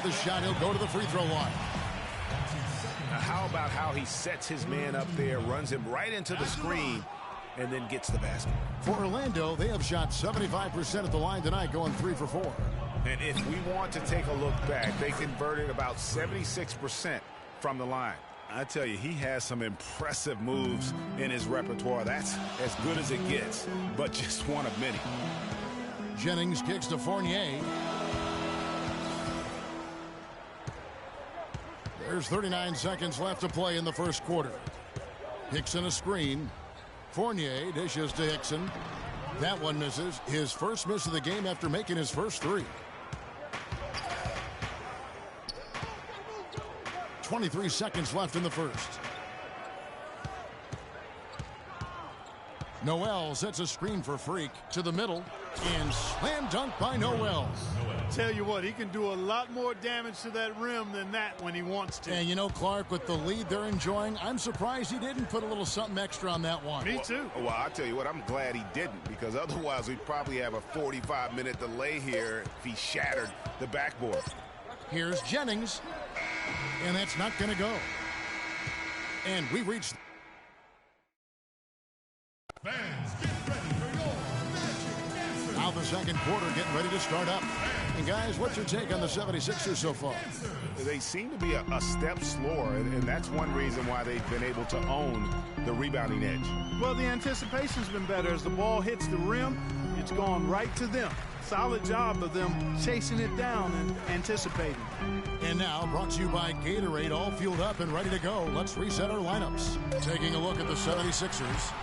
the shot. He'll go to the free throw line. Now, how about how he sets his man up there, runs him right into the screen, and then gets the basket. For Orlando, they have shot 75% at the line tonight, going 3 for 4. And if we want to take a look back, they converted about 76% from the line. I tell you, he has some impressive moves in his repertoire. That's as good as it gets, but just one of many. Jennings kicks to Fournier. There's 39 seconds left to play in the first quarter. Hickson a screen. Fournier dishes to Hickson. That one misses. His first miss of the game after making his first three. 23 seconds left in the first. Noel sets a screen for Freak to the middle, and slam dunk by Noel. Tell you what, he can do a lot more damage to that rim than that when he wants to. And you know, Clark, with the lead they're enjoying, I'm surprised he didn't put a little something extra on that one. Me too. Well, I'll tell you what, I'm glad he didn't, because otherwise we'd probably have a 45-minute delay here if he shattered the backboard. Here's Jennings, and that's not going to go. And we reached... Fans, get ready for your magic answer. Now the second quarter getting ready to start up. And guys, what's your take on the 76ers so far? They seem to be a step slower, and that's one reason why they've been able to own the rebounding edge. Well, the anticipation's been better. As the ball hits the rim, it's gone right to them. Solid job of them chasing it down and anticipating. And now, brought to you by Gatorade, all fueled up and ready to go. Let's reset our lineups. Taking a look at the 76ers.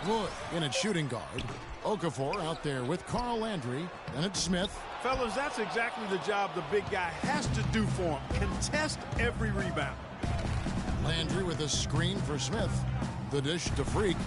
Wood in at shooting guard. Okafor out there with Carl Landry. And it's Smith. Fellas, that's exactly the job the big guy has to do for him. Contest every rebound. Landry with a screen for Smith. The dish to Freak.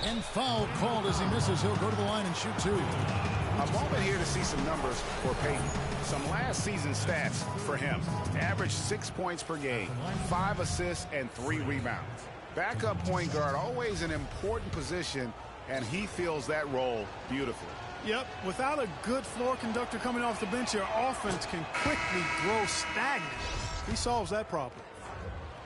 And foul called as he misses. He'll go to the line and shoot two. A moment here to see some numbers for Payton. Some last season stats for him. Average 6 points per game, 5 assists, and 3 rebounds. Backup point guard, always an important position, and he fills that role beautifully. Yep, without a good floor conductor coming off the bench, your offense can quickly grow stagnant. He solves that problem.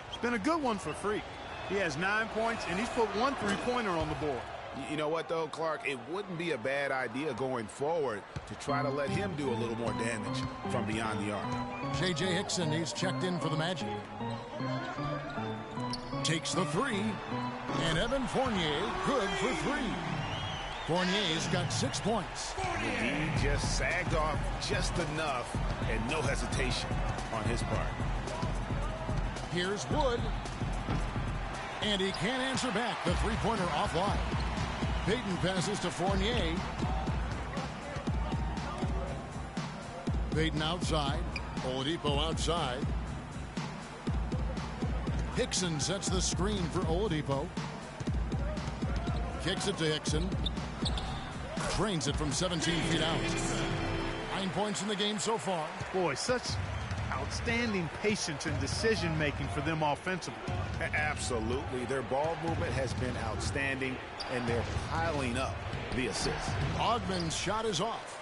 It's been a good one for Freak. He has 9 points, and he's put 1 three-pointer on the board. You know what, though, Clark? It wouldn't be a bad idea going forward to try to let him do a little more damage from beyond the arc. J.J. Hickson, he's checked in for the Magic. Takes the three, and Evan Fournier, good for 3. Fournier's got 6 points. He just sagged off just enough, and no hesitation on his part. Here's Wood. And he can't answer back. The three-pointer offline. Payton passes to Fournier. Payton outside. Oladipo outside. Hickson sets the screen for Oladipo. Kicks it to Hickson. Trains it from 17 feet out. 9 points in the game so far. Boy, such outstanding patience and decision-making for them offensively. Absolutely. Their ball movement has been outstanding, and they're piling up the assists. Ogman's shot is off.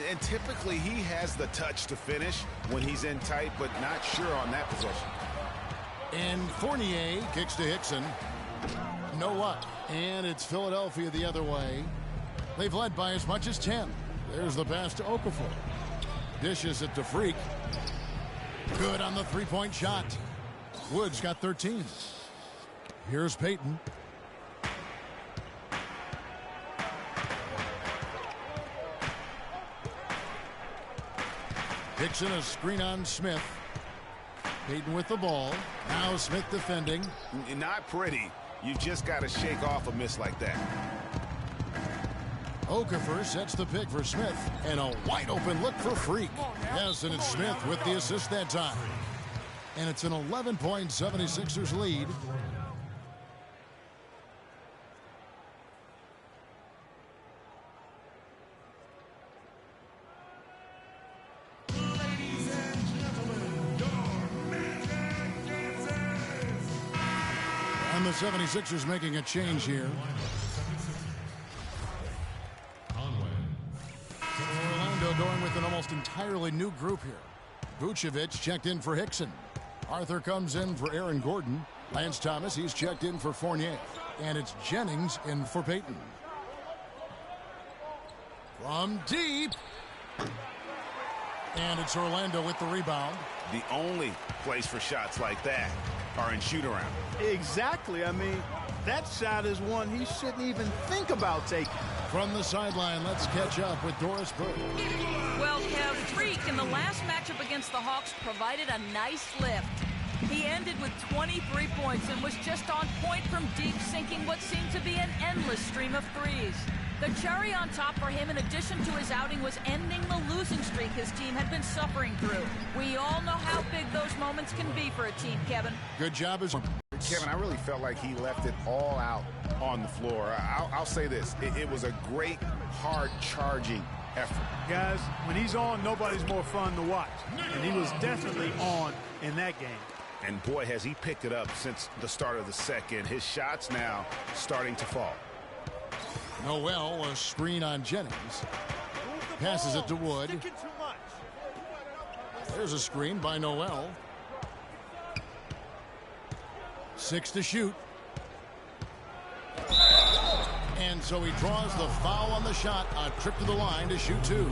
And typically he has the touch to finish when he's in tight, but not sure on that possession. And Fournier kicks to Hickson. No luck. And it's Philadelphia the other way. They've led by as much as 10. There's the pass to Okafor. Dishes it to Freak. Good on the three-point shot. Wood's got 13. Here's Payton. Hickson a screen on Smith. Payton with the ball. Now Smith defending. Not pretty. You just got to shake off a miss like that. Okafor sets the pick for Smith. And a wide open look for Freak. Yes, and it's Smith with the assist that time. And it's an 11-point 76ers lead. Ladies and gentlemen, your magic answers. And the 76ers making a change here. with an almost entirely new group here. Vucevic checked in for Hickson. Arthur comes in for Aaron Gordon. Lance Thomas, he's checked in for Fournier. And it's Jennings in for Payton. From deep. And it's Orlando with the rebound. The only place for shots like that are in shoot-around. Exactly. I mean, that shot is one he shouldn't even think about taking. From the sideline, let's catch up with Doris Burke. Well, Kev, Freak in the last matchup against the Hawks provided a nice lift. He ended with 23 points and was just on point from deep, sinking what seemed to be an endless stream of threes. The cherry on top for him, in addition to his outing, was ending the losing streak his team had been suffering through. We all know how big those moments can be for a team, Kevin. Good job as Kevin, I really felt like he left it all out on the floor. I'll say this. It was a great, hard-charging effort. Guys, when he's on, nobody's more fun to watch. And he was definitely on in that game. And boy, has he picked it up since the start of the second. His shots now starting to fall. Noel, a screen on Jennings. Passes it to Wood. There's a screen by Noel. 6 to shoot. And so he draws the foul on the shot. A trip to the line to shoot 2.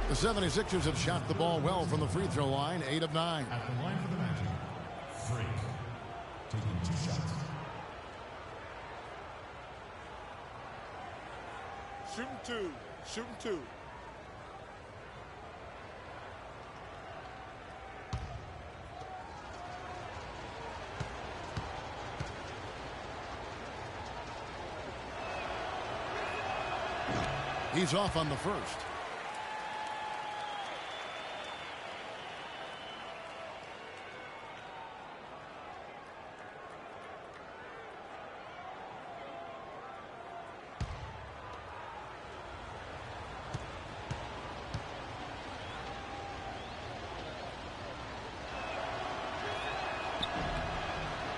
The 76ers have shot the ball well from the free throw line, 8 of 9. At the line for the Magic, Freak, taking 2 shots. Shooting 2. Shooting 2. He's off on the first.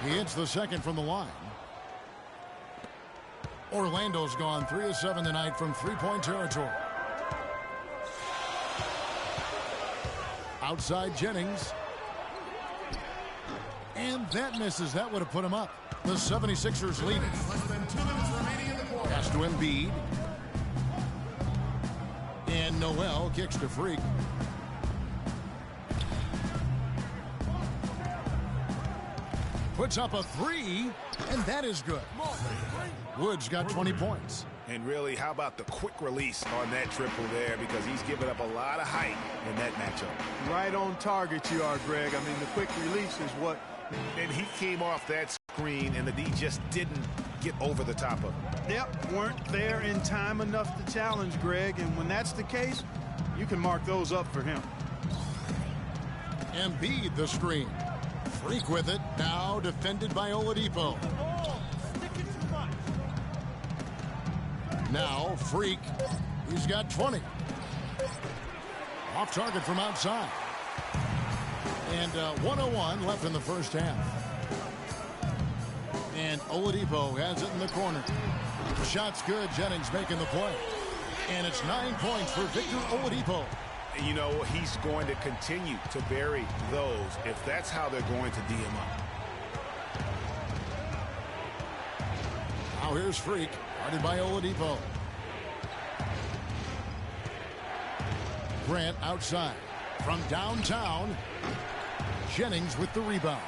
He hits the second from the line. Orlando's gone 3 of 7 tonight from three-point territory. Outside Jennings. And that misses. That would have put him up. The 76ers lead it. Less than 2 minutes remaining in the quarter. Pass to Embiid. And Noel kicks to Freak. Puts up a 3, and that is good. Wood's got 20 points. And really, how about the quick release on that triple there? Because he's given up a lot of height in that matchup. Right on target you are, Greg. I mean, the quick release is what... And he came off that screen, and the D just didn't get over the top of him. Yep, weren't there in time enough to challenge Greg. And when that's the case, you can mark those up for him. Embiid the screen. Freak with it. Now defended by Oladipo. Now Freak. He's got 20. Off target from outside. And 1:01 left in the first half. And Oladipo has it in the corner. The shot's good. Jennings making the play. And it's 9 points for Victor Oladipo. And you know, he's going to continue to bury those if that's how they're going to D him up. Now here's Freak, guarded by Oladipo. Grant outside. From downtown, Jennings with the rebound.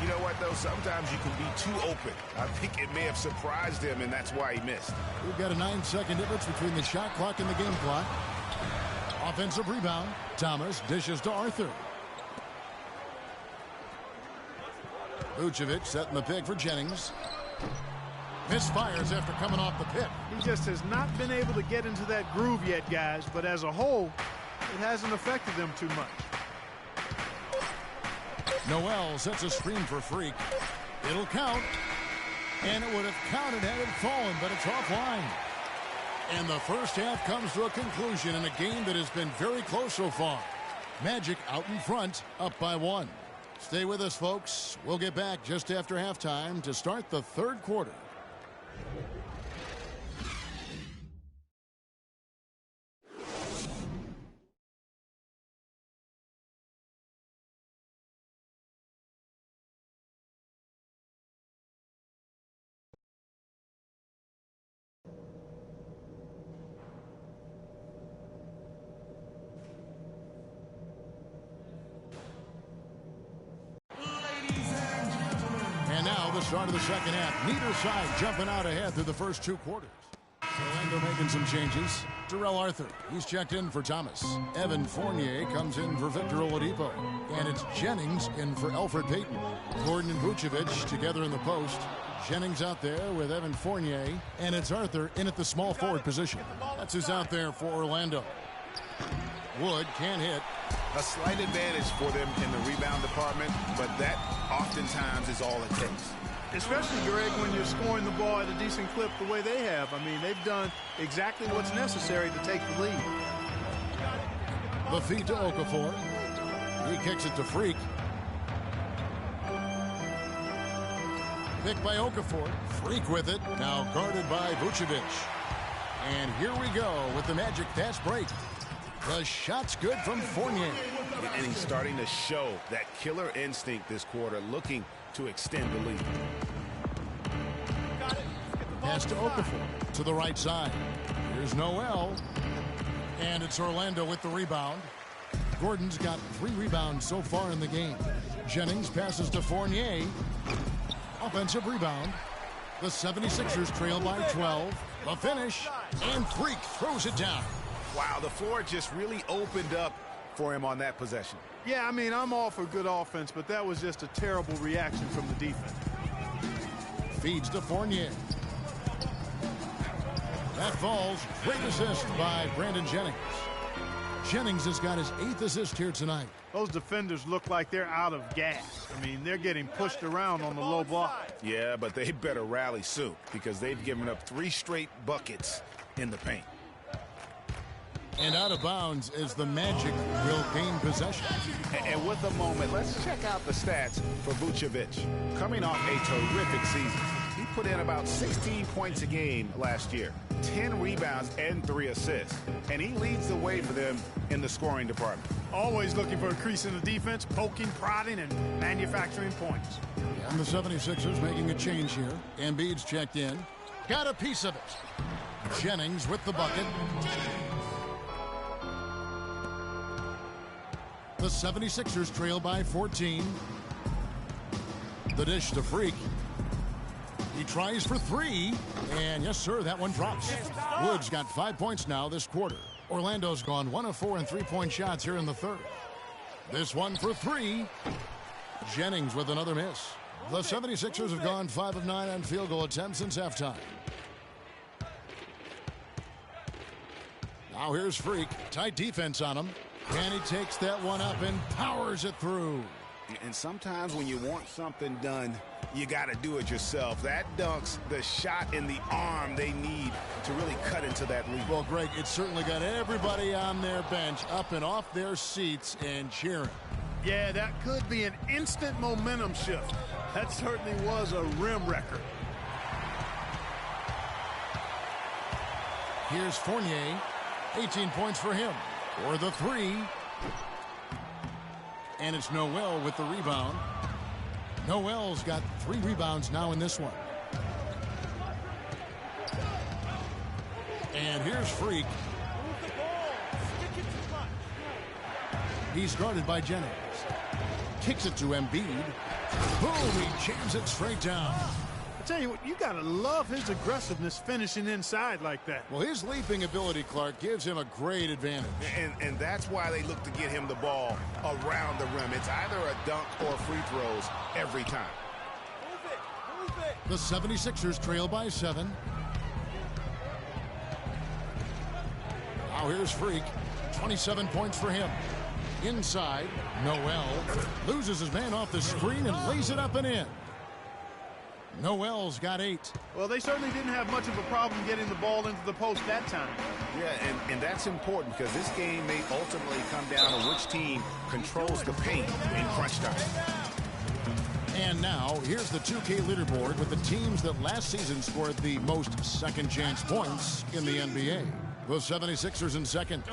You know what, though? Sometimes you can be too open. I think it may have surprised him, and that's why he missed. We've got a 9-second difference between the shot clock and the game clock. Offensive rebound. Thomas dishes to Arthur. Vucevic setting the pick for Jennings. Misfires after coming off the pick. He just has not been able to get into that groove yet, guys. But as a whole, it hasn't affected them too much. Noel sets a screen for Freak. It'll count. And it would have counted had it fallen, but it's offline. And the first half comes to a conclusion in a game that has been very close so far. Magic out in front, up by 1. Stay with us, folks. We'll get back just after halftime to start the third quarter. start of the second half. Neither side jumping out ahead through the first 2 quarters. Orlando making some changes. Terrell Arthur, he's checked in for Thomas. Evan Fournier comes in for Victor Oladipo. And it's Jennings in for Elfrid Payton. Gordon and Vucevic together in the post. Jennings out there with Evan Fournier. And it's Arthur in at the small forward position. That's who's out there for Orlando. Wood can't hit. A slight advantage for them in the rebound department, but that oftentimes is all it takes. Especially, Greg, when you're scoring the ball at a decent clip the way they have. I mean, they've done exactly what's necessary to take the lead. The feed to Okafor. He kicks it to Freak. Picked by Okafor. Freak with it. Now guarded by Vucevic. And here we go with the Magic fast break. The shot's good from Fournier. And he's starting to show that killer instinct this quarter, looking to extend the lead. Pass to Okafor to the right side. Here's Noel. And it's Orlando with the rebound. Gordon's got 3 rebounds so far in the game. Jennings passes to Fournier. Offensive rebound. The 76ers trail by 12. The finish. And Freak throws it down. Wow, the floor just really opened up for him on that possession. Yeah, I mean, I'm all for good offense, but that was just a terrible reaction from the defense. Feeds to Fournier. That falls. Great assist by Brandon Jennings. Jennings has got his 8th assist here tonight. Those defenders look like they're out of gas. I mean, they're getting pushed around on the low block. Yeah, but they better rally soon because they've given up 3 straight buckets in the paint. And out of bounds as the Magic will gain possession. And with a moment, let's check out the stats for Vucevic. Coming off a terrific season, he put in about 16 points a game last year, 10 rebounds and 3 assists. And he leads the way for them in the scoring department. Always looking for a crease in the defense, poking, prodding, and manufacturing points. And the 76ers making a change here. Embiid's checked in. Got a piece of it. Jennings with the bucket. The 76ers trail by 14. The dish to Freak. He tries for 3. And yes, sir, that one drops. Wood's got 5 points now this quarter. Orlando's gone 1 of 4 in 3-point shots here in the third. This one for 3. Jennings with another miss. The 76ers have gone 5 of 9 on field goal attempts since halftime. Now here's Freak. Tight defense on him. And he takes that one up and powers it through. And sometimes when you want something done, you got to do it yourself. That dunks the shot in the arm they need to really cut into that lead. Well, Greg, it certainly got everybody on their bench up and off their seats and cheering. Yeah, that could be an instant momentum shift. That certainly was a rim wrecker. Here's Fournier. 18 points for him. For the 3. And it's Noel with the rebound. Noel's got 3 rebounds now in this one. And here's Freak. He's guarded by Jennings. Kicks it to Embiid. Boom, he jams it straight down. I tell you what, you got to love his aggressiveness finishing inside like that. Well, his leaping ability, Clark, gives him a great advantage. And that's why they look to get him the ball around the rim. It's either a dunk or free throws every time. The 76ers trail by 7. Now here's Freak. 27 points for him. Inside, Noel loses his man off the screen and lays it up and in. Noel's got 8. Well, they certainly didn't have much of a problem getting the ball into the post that time. Yeah, and that's important because this game may ultimately come down to which team controls the paint in crunch time. And now, here's the 2K leaderboard with the teams that last season scored the most second-chance points in the NBA. The 76ers in second.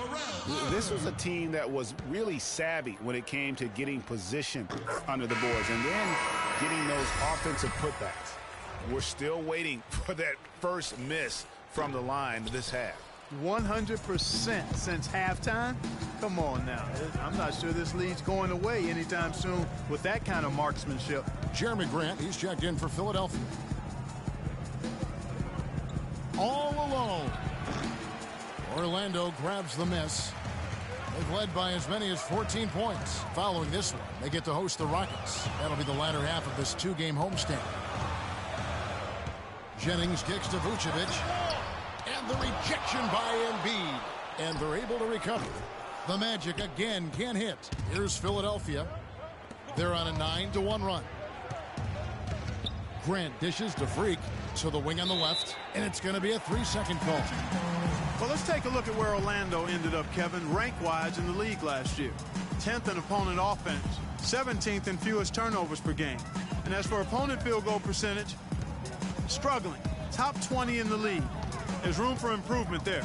This was a team that was really savvy when it came to getting position under the boards and then getting those offensive putbacks. We're still waiting for that first miss from the line this half. 100% since halftime. Come on now. I'm not sure this lead's going away anytime soon with that kind of marksmanship. Jeremy Grant, he's checked in for Philadelphia. All alone. Orlando grabs the miss. They've led by as many as 14 points. Following this one, they get to host the Rockets. That'll be the latter half of this two-game homestand. Jennings kicks to Vucevic. And the rejection by Embiid. And they're able to recover. The Magic again can't hit. Here's Philadelphia. They're on a 9-1 run. Grant dishes to Freak to the wing on the left. And it's going to be a 3-second call. Well, let's take a look at where Orlando ended up, Kevin, rank-wise in the league last year. 10th in opponent offense, 17th in fewest turnovers per game. And as for opponent field goal percentage, struggling. Top 20 in the league. There's room for improvement there.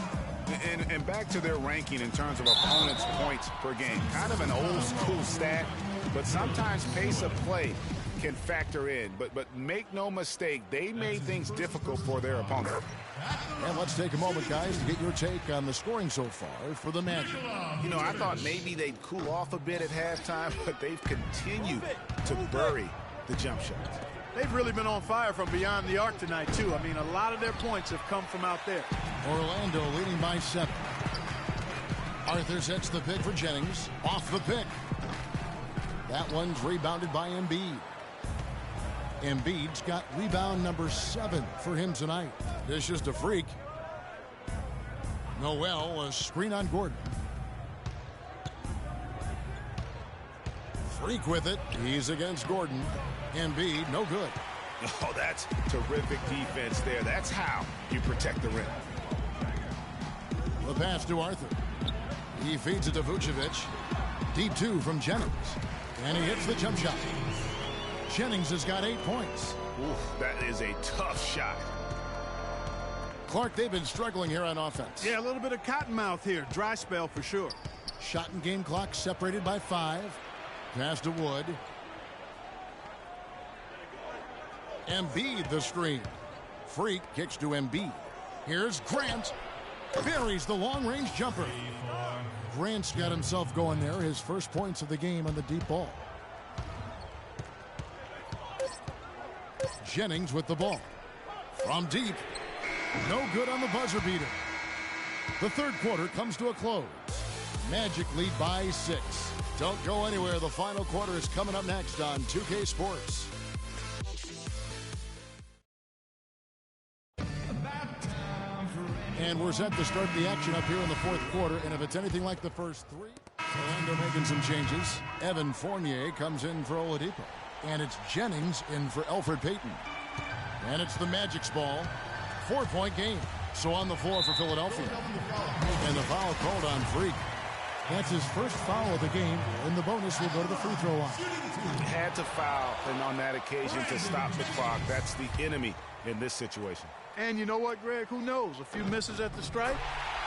And back to their ranking in terms of opponents' points per game. Kind of an old-school stat, but sometimes pace of play can factor in. But make no mistake, they made things difficult for their opponent. And let's take a moment, guys, to get your take on the scoring so far for the Magic. You know, I thought maybe they'd cool off a bit at halftime, but they've continued to bury the jump shots. They've really been on fire from beyond the arc tonight, too. I mean, a lot of their points have come from out there. Orlando leading by 7. Arthur sets the pick for Jennings. Off the pick. That one's rebounded by Embiid. Embiid's got rebound number 7 for him tonight. This just a Freak. Noel, a screen on Gordon. Freak with it. He's against Gordon. Embiid, no good. Oh, that's terrific defense there. That's how you protect the rim. The pass to Arthur. He feeds it to Vucevic. Deep 2 from Jennings. And he hits the jump shot. Jennings has got 8 points. Oof, that is a tough shot. Clark, they've been struggling here on offense. Yeah, a little bit of cottonmouth here. Dry spell for sure. Shot and game clock separated by 5. Pass to Wood. Embiid the screen. Freak kicks to Embiid. Here's Grant. Buries the long-range jumper. Grant's got himself going there. His first points of the game on the deep ball. Jennings with the ball. From deep. No good on the buzzer beater. The third quarter comes to a close. Magic lead by 6. Don't go anywhere. The final quarter is coming up next on 2K Sports. And we're set to start the action up here in the fourth quarter. And if it's anything like the first 3, Orlando making some changes. Evan Fournier comes in for Oladipo. And it's Jennings in for Elfrid Payton. And it's the Magic's ball. 4-point game. So on the floor for Philadelphia. And the foul called on Freak. That's his first foul of the game. And the bonus will go to the free throw line. Had to foul and on that occasion to stop the clock. That's the enemy in this situation. And you know what, Greg? Who knows? A few misses at the stripe,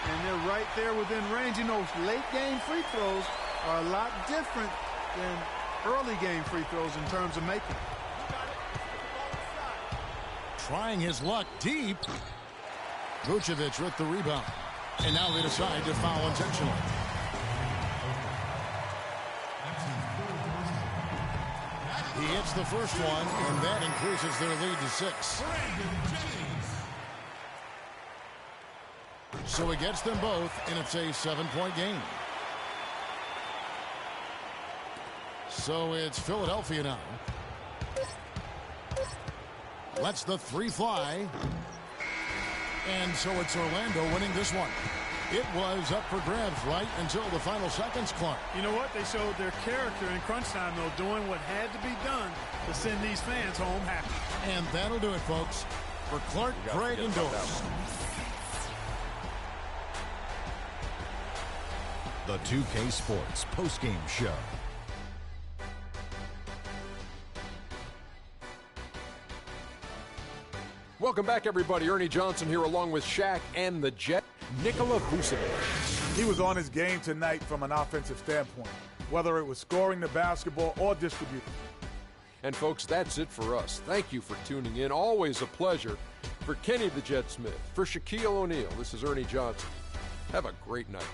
and they're right there within range. You know, late-game free throws are a lot different than early-game free throws in terms of making. Trying his luck deep. Vucevic with the rebound. And now they decide to foul intentionally. He hits the first one, and that increases their lead to 6. So he gets them both, and it's a 7-point game. So it's Philadelphia now. Lets the 3 fly. And so it's Orlando winning this one. It was up for grabs right until the final seconds, Clark. You know what? They showed their character in crunch time, though, doing what had to be done to send these fans home happy. And that'll do it, folks, for Clark, Craig, and Doris. The 2K Sports postgame show. Welcome back, everybody. Ernie Johnson here along with Shaq and the Jet, Nikola Vucevic. He was on his game tonight from an offensive standpoint, whether it was scoring the basketball or distributing. And, folks, that's it for us. Thank you for tuning in. Always a pleasure. For Kenny the Jet Smith, for Shaquille O'Neal, this is Ernie Johnson. Have a great night.